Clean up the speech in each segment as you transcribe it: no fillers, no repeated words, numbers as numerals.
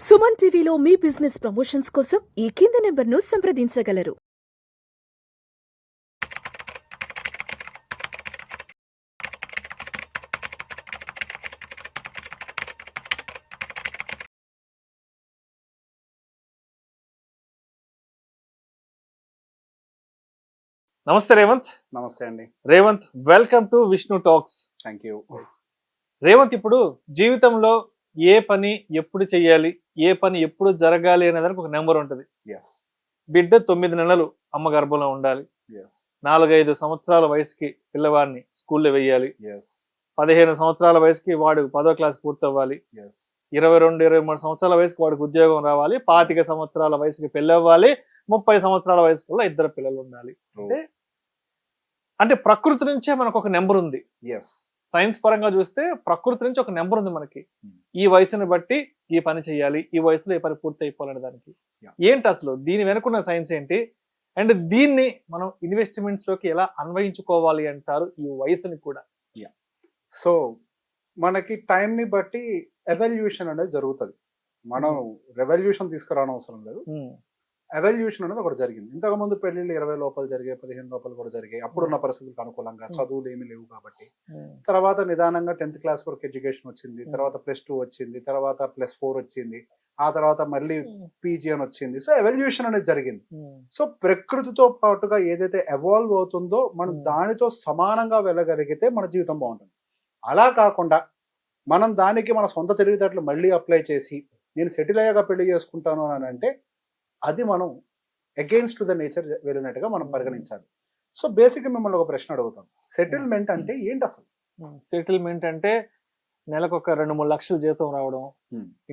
సుమన్ టీవీలో మీ business promotions కోసం ఈ కింది నెంబర్ను సంప్రదించగలరు. నమస్తే రేవంత్. నమస్తే అండి. Revanth, welcome to Vishnu talks. Thank you. Revanth, ఇప్పుడు జీవితంలో ఏ పని ఎప్పుడు చెయ్యాలి, ఏ పని ఎప్పుడు జరగాలి అనే దానికి ఒక నెంబర్ ఉంటుంది. ఎస్ బిడ్డ 9 నెలలు అమ్మ గర్భంలో ఉండాలి, ఎస్ 4-5 సంవత్సరాల వయసుకి పిల్లవాడిని స్కూల్లో వెయ్యాలి, ఎస్ 15 సంవత్సరాల వయసుకి వాడు 10వ క్లాస్ పూర్తవ్వాలి, ఎస్ 22-23 సంవత్సరాల వయసుకి వాడికి ఉద్యోగం రావాలి, 25 సంవత్సరాల వయసుకి పెళ్ళి అవ్వాలి, 30 సంవత్సరాల వయసుకుల్లో 2 పిల్లలు ఉండాలి. అంటే ప్రకృతి నుంచే మనకు ఒక నెంబర్ ఉంది. ఎస్ సైన్స్ పరంగా చూస్తే ప్రకృతి నుంచి ఒక నెంబర్ ఉంది మనకి. ఈ వయసుని బట్టి ఈ పని చేయాలి, ఈ వయసులో ఈ పని పూర్తి అయిపోవాలనే దానికి. ఏంటి అసలు దీని వెనుకున్న సైన్స్ ఏంటి, అండ్ దీన్ని మనం ఇన్వెస్ట్మెంట్స్ లోకి ఎలా అన్వయించుకోవాలి అంటారు ఈ వయసుని కూడా? సో మనకి టైంని బట్టి ఎవల్యూషన్ అనేది జరుగుతుంది. మనం రెవల్యూషన్ తీసుకురావడం అవసరం లేదు. ఎవల్యూషన్ అనేది ఒకటి జరిగింది. ఇంతకుముందు పెళ్లిళ్ళు 20 లోపల జరిగాయి, 15 లోపల కూడా జరిగాయి. అప్పుడున్న పరిస్థితులకు అనుకూలంగా చదువులు ఏమి లేవు కాబట్టి. తర్వాత నిదానంగా 10th క్లాస్ వరకు ఎడ్యుకేషన్ వచ్చింది, తర్వాత +2 వచ్చింది, తర్వాత +4 వచ్చింది, ఆ తర్వాత మళ్ళీ పీజీ అని వచ్చింది. సో ఎవల్యూషన్ అనేది జరిగింది. సో ప్రకృతితో పాటుగా ఏదైతే ఎవాల్వ్ అవుతుందో మనం దానితో సమానంగా వెళ్ళగలిగితే మన జీవితం బాగుంటుంది. అలా కాకుండా మనం దానికి మన సొంత తెలివితేటలు మళ్ళీ అప్లై చేసి నేను సెటిల్ అయ్యాక పెళ్లి చేసుకుంటాను అని అంటే అది మనం అగెయిన్స్ట్ టు ద నేచర్ వెళ్ళినట్టుగా మనం పరిగణించాలి. సో బేసిక్గా మిమ్మల్ని ఒక ప్రశ్న అడుగుతాం, సెటిల్మెంట్ అంటే ఏంటి అసలు? సెటిల్మెంట్ అంటే నెలకు ఒక 2-3 లక్షల జీతం రావడం,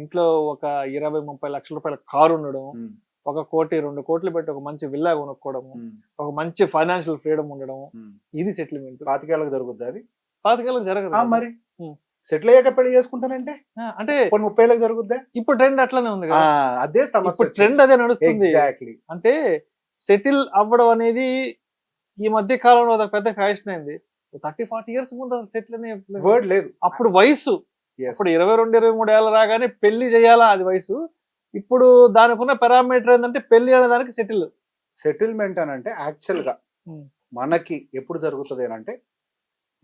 ఇంట్లో ఒక 20-30 లక్షల రూపాయల కారు ఉండడం, 1 కోటి 2 కోట్లు పెట్టి ఒక మంచి విల్లా కొనుక్కోవడము, ఒక మంచి ఫైనాన్షియల్ ఫ్రీడమ్ ఉండడం, ఇది సెటిల్మెంట్. 25 ఏళ్ళకి జరుగుద్ది అది? 25 ఏళ్ళకి జరగదు మరి సెటిల్ అయ్యాక పెళ్లి చేసుకుంటానంటే అంటే 30 ఏళ్ళకి జరుగుద్దా? ఇప్పుడు ట్రెండ్ అట్లానే ఉంది కదా. అదే సమస్య, ట్రెండ్ అదే నడుస్తుంది. ఎగ్జాక్ట్లీ. అంటే సెటిల్ అవ్వడం అనేది ఈ మధ్య కాలంలో ఒక పెద్ద ఫ్యాషన్ అయింది. 30-40 ఇయర్స్ ముందు అసలు సెటిల్ అనే వర్డ్ లేదు. అప్పుడు వయసు, అప్పుడు 22-23 ఏళ్ళు రాగానే పెళ్లి చేయాలా అది వయసు. ఇప్పుడు దానికి ఉన్న పారామీటర్ ఏంటంటే పెళ్లి అనే దానికి సెటిల్. సెటిల్మెంట్ అని అంటే యాక్చువల్ గా మనకి ఎప్పుడు జరుగుతుంది అని అంటే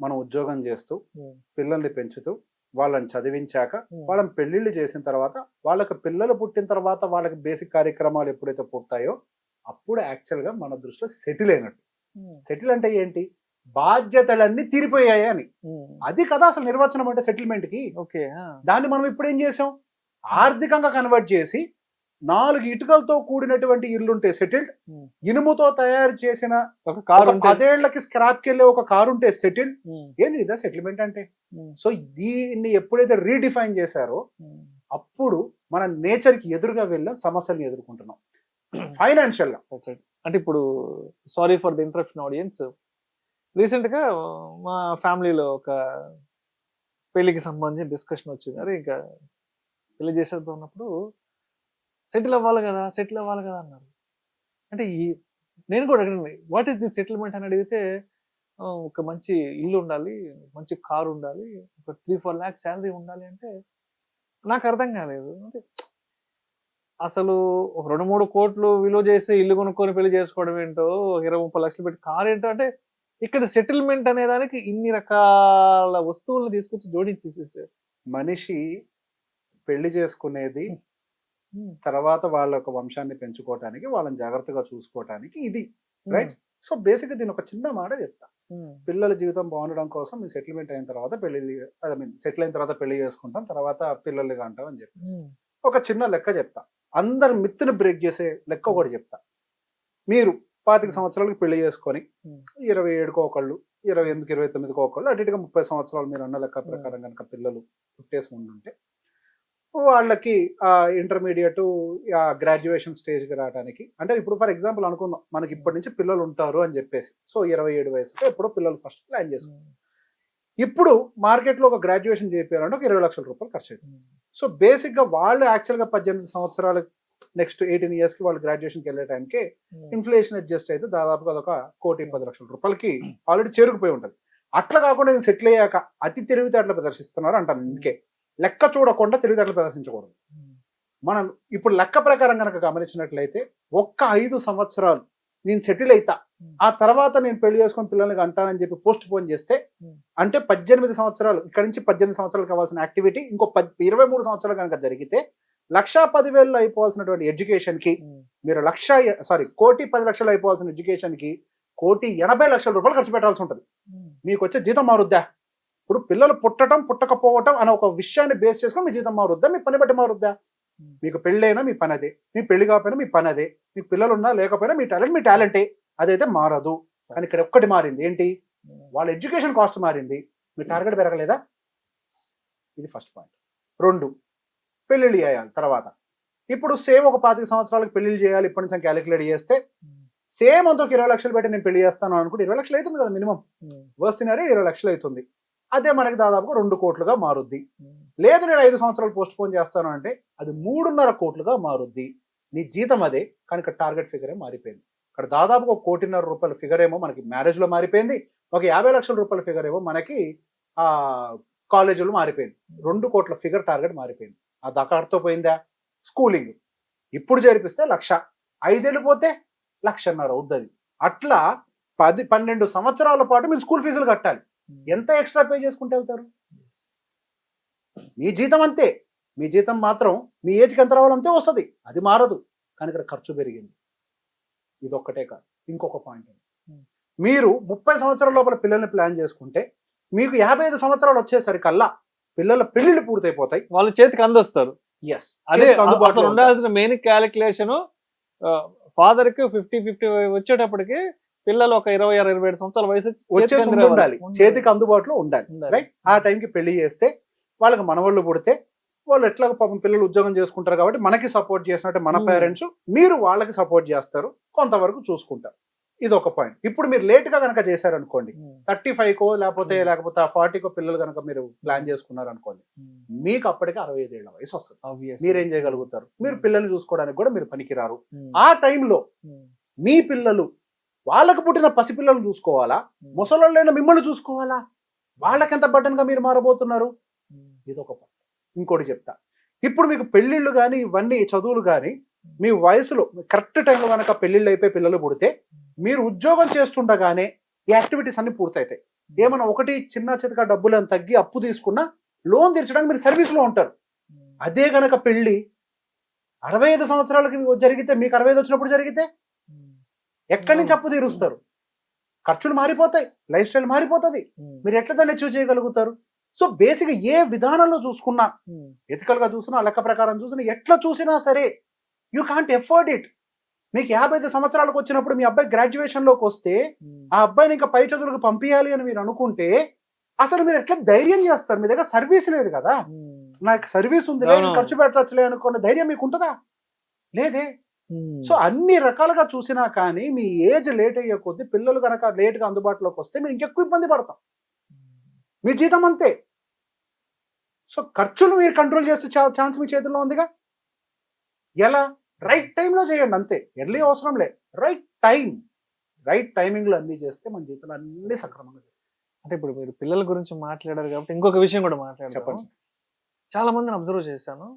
మనం ఉద్యోగం చేస్తూ పిల్లల్ని పెంచుతూ వాళ్ళని చదివించాక వాళ్ళని పెళ్లిళ్ళు చేసిన తర్వాత వాళ్ళకి పిల్లలు పుట్టిన తర్వాత వాళ్ళకి బేసిక్ కార్యక్రమాలు ఎప్పుడైతే పూర్తాయో అప్పుడు యాక్చువల్ గా మన దృష్టిలో సెటిల్ అయినట్టు. సెటిల్ అంటే ఏంటి? బాధ్యతలన్నీ తీరిపోయాయి అని. అది కదా అసలు నిర్వచనం అంటే సెటిల్మెంట్ కి. ఓకే, దాన్ని మనం ఇప్పుడు ఏం చేసాం, ఆర్థికంగా కన్వర్ట్ చేసి 4 ఇటుకలతో కూడినటువంటి ఇల్లుంటే సెటిల్డ్, ఇనుముతో తయారు చేసిన ఒక కారు 10 ఏళ్లకి స్క్రాప్ కి వెళ్ళే ఒక కారు ఉంటే సెటిల్డ్. ఏంది ఇదా సెటిల్మెంట్ అంటే? సో దీన్ని ఎప్పుడైతే రీడిఫైన్ చేశారో అప్పుడు మన నేచర్ కి ఎదురుగా వెళ్ళిన సమస్యల్ని ఎదుర్కొంటున్నాం ఫైనాన్షియల్ గా. అంటే ఇప్పుడు sorry for the interruption audience, recent గా మా ఫ్యామిలీలో ఒక పెళ్లికి సంబంధించిన డిస్కషన్ వచ్చింది. అరే ఇంకా పెళ్లి చేసేది ఉన్నప్పుడు సెటిల్ అవ్వాలి కదా అన్నారు. అంటే నేను కూడా అడిగింది వాట్ ఈస్ ది సెటిల్మెంట్ అని అడిగితే ఒక మంచి ఇల్లు ఉండాలి, మంచి కారు ఉండాలి, ఒక 3-4 lakhs శాలరీ ఉండాలి అంటే నాకు అర్థం కాలేదు. అంటే అసలు ఒక 2-3 కోట్లు విలువ చేసి ఇల్లు కొనుక్కొని పెళ్లి చేసుకోవడం ఏంటో, 20-30 లక్షలు పెట్టి కారు ఏంటో, అంటే ఇక్కడ సెటిల్మెంట్ అనే దానికి ఇన్ని రకాల వస్తువులను తీసుకొచ్చి జోడించేసేసారు. మనిషి పెళ్లి చేసుకునేది తర్వాత వాళ్ళ ఒక వంశాన్ని పెంచుకోవటానికి, వాళ్ళని జాగ్రత్తగా చూసుకోవటానికి, ఇది రైట్. సో బేసిక్ గా దీని ఒక చిన్న మాట చెప్తా, పిల్లల జీవితం బాగుండడం కోసం మీ సెటిల్మెంట్ అయిన తర్వాత సెటిల్ అయిన తర్వాత పెళ్లి చేసుకుంటాం, తర్వాత పిల్లలుగా అంటాం అని చెప్పేసి ఒక చిన్న లెక్క చెప్తా. అందరు మిత్తుని బ్రేక్ చేసే లెక్క ఒకటి చెప్తా. మీరు 25 సంవత్సరాలకు పెళ్లి చేసుకొని 27కు ఒకళ్ళు, 28-29కు ఒకళ్ళు, అటు ఇటుగా 30 సంవత్సరాలు మీరు అన్న లెక్క ప్రకారం కనుక పిల్లలు పుట్టేసి ఉండుంటే వాళ్ళకి ఇంటర్మీడియట్ గ్రాడ్యుయేషన్ స్టేజ్కి రావడానికి, అంటే ఇప్పుడు ఫర్ ఎగ్జాంపుల్ అనుకుందాం మనకి ఇప్పటి నుంచి పిల్లలు ఉంటారు అని చెప్పేసి, సో 27 వయసులో ఎప్పుడో పిల్లలు ఫస్ట్ ప్లాన్ చేసుకుంటాం. ఇప్పుడు మార్కెట్లో ఒక గ్రాడ్యుయేషన్ చేయాలంటే ఒక 20 లక్షల రూపాయలు ఖర్చు అవుతుంది. సో బేసిక్గా వాళ్ళు యాక్చువల్గా 18 సంవత్సరాలు నెక్స్ట్ 18 ఇయర్స్కి వాళ్ళు గ్రాడ్యుయేషన్కి వెళ్ళే టైంకి ఇన్ఫ్లేషన్ అడ్జస్ట్ అయితే దాదాపుగా అదొక 1,10 లక్షల రూపాయలకి ఆల్రెడీ చేరుకుపోయి ఉంటుంది. అట్లా కాకుండా నేను సెటిల్ అయ్యాక అతి తెలివితేటలు ప్రదర్శిస్తున్నారు అంటాను. ఇందుకే లెక్క చూడకుండా తెలివితేటలు ప్రదర్శించకూడదు. మనం ఇప్పుడు లెక్క ప్రకారం కనుక గమనించినట్లయితే ఒక్క 5 సంవత్సరాలు నేను సెటిల్ అవుతా, ఆ తర్వాత నేను పెళ్లి చేసుకొని పిల్లలకి అంటానని చెప్పి పోస్ట్ పోన్ చేస్తే అంటే 18 సంవత్సరాలు ఇక్కడ నుంచి 18 సంవత్సరాలు కావాల్సిన యాక్టివిటీ ఇంకో 23 సంవత్సరాలు కనుక జరిగితే 1,10,000 అయిపోవాల్సినటువంటి ఎడ్యుకేషన్ కి మీరు 1,10,00,000 అయిపోవాల్సిన ఎడ్యుకేషన్ కి 1,80,00,000 రూపాయలు ఖర్చు పెట్టాల్సి ఉంటుంది. మీకు వచ్చే జీతం మారుద్దా? ఇప్పుడు పిల్లలు పుట్టడం పుట్టకపోవటం అనే ఒక విషయాన్ని బేస్ చేసుకొని మీ జీతం మారుద్దా, మీ పని బట్టి మారుద్దా? మీకు పెళ్ళైనా మీ పని అదే, మీ పెళ్లి కాకపోయినా మీ పని అదే, మీకు పిల్లలు ఉన్నా లేకపోయినా మీ టాలెంటే, అదైతే మారదు. కానీ ఇక్కడ ఒక్కటి మారింది ఏంటి? వాళ్ళ ఎడ్యుకేషన్ కాస్ట్ మారింది, మీ టార్గెట్ పెరగలేదా? ఇది ఫస్ట్ పాయింట్. 2, పెళ్ళిళ్ళు చేయాలి తర్వాత. ఇప్పుడు సేమ్ ఒక 25 సంవత్సరాలకు పెళ్లిళ్ళు చేయాలి ఇప్పటి నుంచి క్యాలిక్యులేట్ చేస్తే సేమ్ అంత 20 లక్షలు పెట్టి నేను పెళ్లి చేస్తాను అనుకుంటే 20 లక్షలు అవుతుంది కదా మినిమం. వర్స్ట్ సినారియో 20 లక్షలు అవుతుంది. అదే మనకి దాదాపుగా 2 కోట్లుగా మారుద్ది. లేదు నేను 5 సంవత్సరాలు పోస్ట్ పోన్ చేస్తాను అంటే అది 3.5 కోట్లుగా మారుద్ది. నీ జీతం అదే, కానీ ఇక్కడ టార్గెట్ ఫిగర్ ఏమో మారిపోయింది. ఇక్కడ దాదాపుగా 1,50,00,000 రూపాయల ఫిగర్ ఏమో మనకి మ్యారేజ్ లో మారిపోయింది, ఒక 50 లక్షల రూపాయల ఫిగర్ ఏమో మనకి కాలేజీలో మారిపోయింది. 2 కోట్ల ఫిగర్ టార్గెట్ మారిపోయింది. అది అక్కడితో పోయిందా? స్కూలింగ్ ఇప్పుడు చేర్పిస్తే 1,00,000, 5 ఏళ్ళు పోతే 1,50,000 అవుతుంది. అట్లా 10-12 సంవత్సరాల పాటు మీరు స్కూల్ ఫీజులు కట్టాలి. ఎంత ఎక్స్ట్రా పే చేసుకుంటే వెళ్తారు? మీ జీతం అంతే, మీ జీతం మాత్రం మీ ఏజ్కి ఎంత రావాలంతే వస్తుంది, అది మారదు. కానీ ఇక్కడ ఖర్చు పెరిగింది. ఇది ఒక్కటే కాదు, ఇంకొక పాయింట్. మీరు 30 సంవత్సరాల లోపల పిల్లల్ని ప్లాన్ చేసుకుంటే మీకు 55 సంవత్సరాలు వచ్చేసరికల్లా పిల్లల పెళ్లిళ్ళు పూర్తయిపోతాయి, వాళ్ళ చేతికి అందొస్తారు. ఎస్, అదే అసలు ఉండాల్సిన మెయిన్ క్యాలిక్యులేషన్. ఫాదర్ కి 50 వచ్చేటప్పటికి పిల్లలు ఒక 26-27 సంవత్సరాల వయసు వచ్చేసి ఉండాలి, చేతికి అందుబాటులో ఉండాలి. రైట్, ఆ టైంకి పెళ్లి చేస్తే వాళ్ళకి మనవాళ్ళు పుడితే వాళ్ళు ఎట్లా పాపం పిల్లలు ఉద్యోగం చేసుకుంటారు కాబట్టి మనకి సపోర్ట్ చేసినట్టే మన పేరెంట్స్, మీరు వాళ్ళకి సపోర్ట్ చేస్తారు, కొంతవరకు చూసుకుంటారు. ఇది ఒక పాయింట్. ఇప్పుడు మీరు లేట్ గా కనుక చేశారనుకోండి, 35కో లేకపోతే 40కో పిల్లలు కనుక మీరు ప్లాన్ చేసుకున్నారు అనుకోండి, మీకు అప్పటికి 65 ఏళ్ల వయసు వస్తుంది. మీరేం చేయగలుగుతారు? మీరు పిల్లల్ని చూసుకోవడానికి కూడా మీరు పనికిరారు. ఆ టైంలో మీ పిల్లలు వాళ్ళకు పుట్టిన పసిపిల్లలు చూసుకోవాలా, ముసలోళ్ళైన మిమ్మల్ని చూసుకోవాలా? వాళ్ళకెంత బడ్డన్ గా మీరు మారబోతున్నారు? ఇదొక పాయింట్. ఇంకోటి చెప్తా, ఇప్పుడు మీకు పెళ్లిళ్ళు కానీ ఇవన్నీ చదువులు కానీ మీ వయసులో కరెక్ట్ టైంలో కనుక పెళ్లిళ్ళు అయిపోయి పిల్లలు పుడితే మీరు ఉద్యోగం చేస్తుండగానే ఈ యాక్టివిటీస్ అన్ని పూర్తయితాయి. ఏమన్నా ఒకటి చిన్న చితక డబ్బులను తగ్గి అప్పు తీసుకున్నా లోన్ తీర్చడానికి మీరు సర్వీస్లో ఉంటారు. అదే గనక పెళ్లి 65 సంవత్సరాలకి జరిగితే, మీకు 65 వచ్చినప్పుడు జరిగితే ఎక్కడి నుంచి అప్పు తీరుస్తారు? ఖర్చులు మారిపోతాయి, లైఫ్ స్టైల్ మారిపోతుంది, మీరు ఎట్లా దాన్ని అచీవ్ చేయగలుగుతారు? సో బేసిక్ ఏ విధానంలో చూసుకున్నా, ఎథికల్ గా చూసినా, లెక్క ప్రకారం చూసినా, ఎట్లా చూసినా సరే యూ కాంట్ ఎఫర్డ్ ఇట్. మీకు 55 సంవత్సరాలకు వచ్చినప్పుడు మీ అబ్బాయి గ్రాడ్యుయేషన్ లోకి వస్తే ఆ అబ్బాయిని ఇంకా పై చదువులకు పంపించాలి అని మీరు అనుకుంటే అసలు మీరు ఎట్లా ధైర్యం చేస్తారు? మీ దగ్గర సర్వీస్ లేదు కదా, నాకు సర్వీస్ ఉంది, ఖర్చు పెట్టచ్చులే అనుకున్న ధైర్యం మీకు ఉంటుందా? లేదే. సో అన్ని రకాలుగా చూసినా కానీ మీ ఏజ్ లేట్ అయ్యే కొద్దీ పిల్లలు కనుక లేట్ గా అందుబాటులోకి వస్తే మీరు ఇంకెక్కువ ఇబ్బంది పడతాం. మీ జీతం అంతే. సో ఖర్చులు మీరు కంట్రోల్ చేసే ఛాన్స్ మీ చేతుల్లో ఉందిగా. ఎలా? రైట్ టైంలో చేయండి అంతే, ఎర్లీ అవసరం లేదు, రైట్ టైమింగ్ లో అన్ని చేస్తే మన జీవితంలో అన్ని సక్రమంగా. అంటే ఇప్పుడు మీరు పిల్లల గురించి మాట్లాడారు కాబట్టి ఇంకొక విషయం కూడా మాట్లాడారు. చెప్పండి. చాలా మందిని అబ్జర్వ్ చేశాను,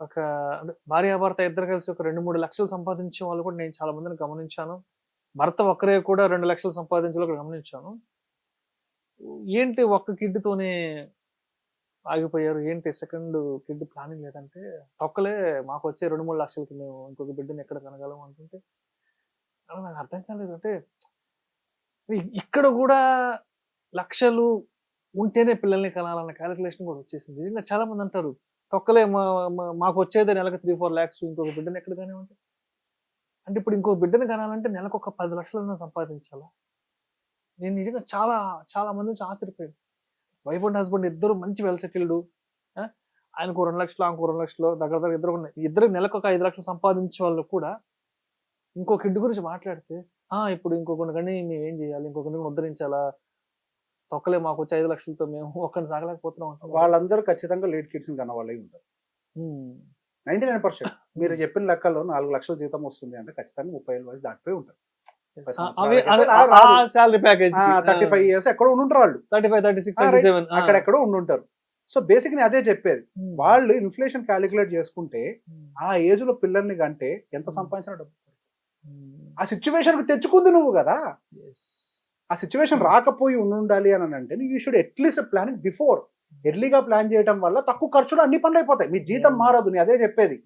ఒక అంటే భార్యాభర్త ఇద్దరు కలిసి ఒక 2-3 లక్షలు సంపాదించే వాళ్ళు కూడా నేను చాలా మందిని గమనించాను. భర్త ఒక్కరే కూడా 2 లక్షలు సంపాదించే వాళ్ళు గమనించాను. ఏంటి ఒక్క కిడ్తోనే ఆగిపోయారు, ఏంటి సెకండ్ కిడ్ ప్లానింగ్ లేదంటే, తొక్కలే మాకు వచ్చే 2-3 లక్షలకి మేము ఇంకొక బిడ్డని ఎక్కడ కనగలం అంటుంటే నాకు అర్థం కాలేదు. అంటే ఇక్కడ కూడా లక్షలు ఉంటేనే పిల్లల్ని కనాలన్న క్యాలిక్యులేషన్ కూడా వచ్చేసింది. నిజంగా చాలా మంది అంటారు తొక్కలే మాకు వచ్చేది నెలకు 3-4 lakhs, ఇంకొక బిడ్డని ఎక్కడ కానివ్వండి. అంటే ఇప్పుడు ఇంకొక బిడ్డని కనాలంటే నెలకు ఒక 10 లక్షలన్నా సంపాదించాలా? నేను నిజంగా చాలా చాలా మంది నుంచి ఆశ్చర్యపోయాను. వైఫ్ అండ్ హస్బెండ్ ఇద్దరు మంచి వెల్ సెటిల్డ్, ఆయనకు 2 లక్షలు ఆమెకు 2 లక్షలు, దగ్గర ఇద్దరు నెలకు ఒక 5 లక్షలు సంపాదించే వాళ్ళు కూడా ఇంకో కిడ్ గురించి మాట్లాడితే ఇప్పుడు ఇంకొకటి కానీ మేము ఏం చేయాలి, ఇంకొకరిని ఉద్ధరించాలా, తొక్కలే మాకు వచ్చే 5 లక్షలతో మేము ఒక్కరిని సాగలేకపోతున్నాం అంటాం. వాళ్ళందరూ ఖచ్చితంగా లేట్ కిడ్స్ కన్న వాళ్ళే ఉంటారు. 99% మీరు చెప్పిన లెక్కల్లో 4 లక్షల జీతం వస్తుంది అంటే ఖచ్చితంగా 30 ఏళ్ళ వయసు దాటిపోయి ఉంటారు. సాలరీ ప్యాకేజ్ 35 years ఎక్కడో ఉండుంటారు వాళ్ళు, 35, 36, 37 అక్కడెక్కడో ఉండుంటారు. సో బేసిక్ ని అదే చెప్పేది. వాళ్ళు ఇన్ఫ్లేషన్ క్యాలిక్యులేట్ చేసుకుంటే ఆ ఏజ్ లో పిల్లల్ని కంటే ఎంత సంపాదించినా డబ్బు సరిపోదు. ఆ సిచ్యువేషన్ కు తెచ్చుకుంది నువ్వు కదా. ఆ సిచ్యువేషన్ రాకపోయి ఉండాలి అని అంటే you should at least plan before. ఎర్లీగా ప్లాన్ చేయడం వల్ల తక్కువ ఖర్చులో అన్ని పనులు అయిపోతాయి. మీ జీతం మారదు. నేను అదే చెప్పేది.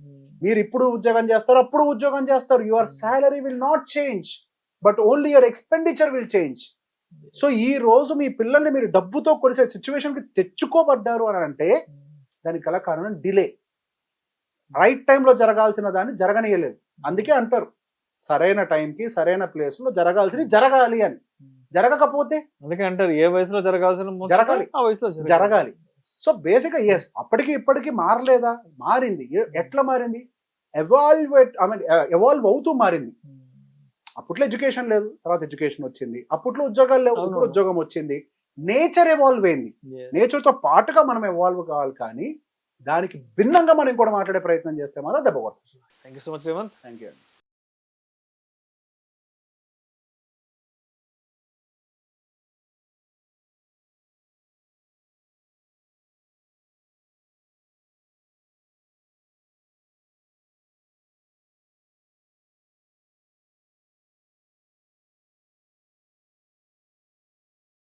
మీరు ఇప్పుడు ఉద్యోగం చేస్తారు, అప్పుడు ఉద్యోగం చేస్తారు. Your salary will not change, but only your expenditure will change. So ఈ రోజు మీ పిల్లల్ని మీరు డబ్బుతో కొలిసే సిచ్యువేషన్ కి తెచ్చుకోబడ్డారు అని అంటే దానికి గల కారణం డిలే. రైట్ టైంలో జరగాల్సిన దాన్ని జరగనీయలేదు. అందుకే అంటారు సరైన టైంకి సరైన ప్లేస్ లో జరగాల్సింది జరగాలి అని. జరగకపోతే అందుకే అంటారు ఏ వయసులో జరగాల్సిన ముచ్చట జరగాలి. ఆ వయసులో జరగాలి. సో బేసిక్ ఎస్ అప్పటికి ఇప్పటికి మారలేదా? మారింది. ఎట్లా మారింది? ఎవాల్వ్ అవుతూ మారింది. అప్పట్లో ఎడ్యుకేషన్ లేదు, తర్వాత ఎడ్యుకేషన్ వచ్చింది. అప్పట్లో ఉద్యోగాలు లేవు, ఇప్పుడు ఉద్యోగం వచ్చింది. నేచర్ ఎవాల్వ్ అయింది. నేచర్ తో పాటుగా మనం ఎవాల్వ్ కావాలి. కానీ దానికి భిన్నంగా మనం కూడా మాట్లాడే ప్రయత్నం చేస్తే మాత్రం దెబ్బ కొడుతుంది. Thank you so much Revanth. Thank you.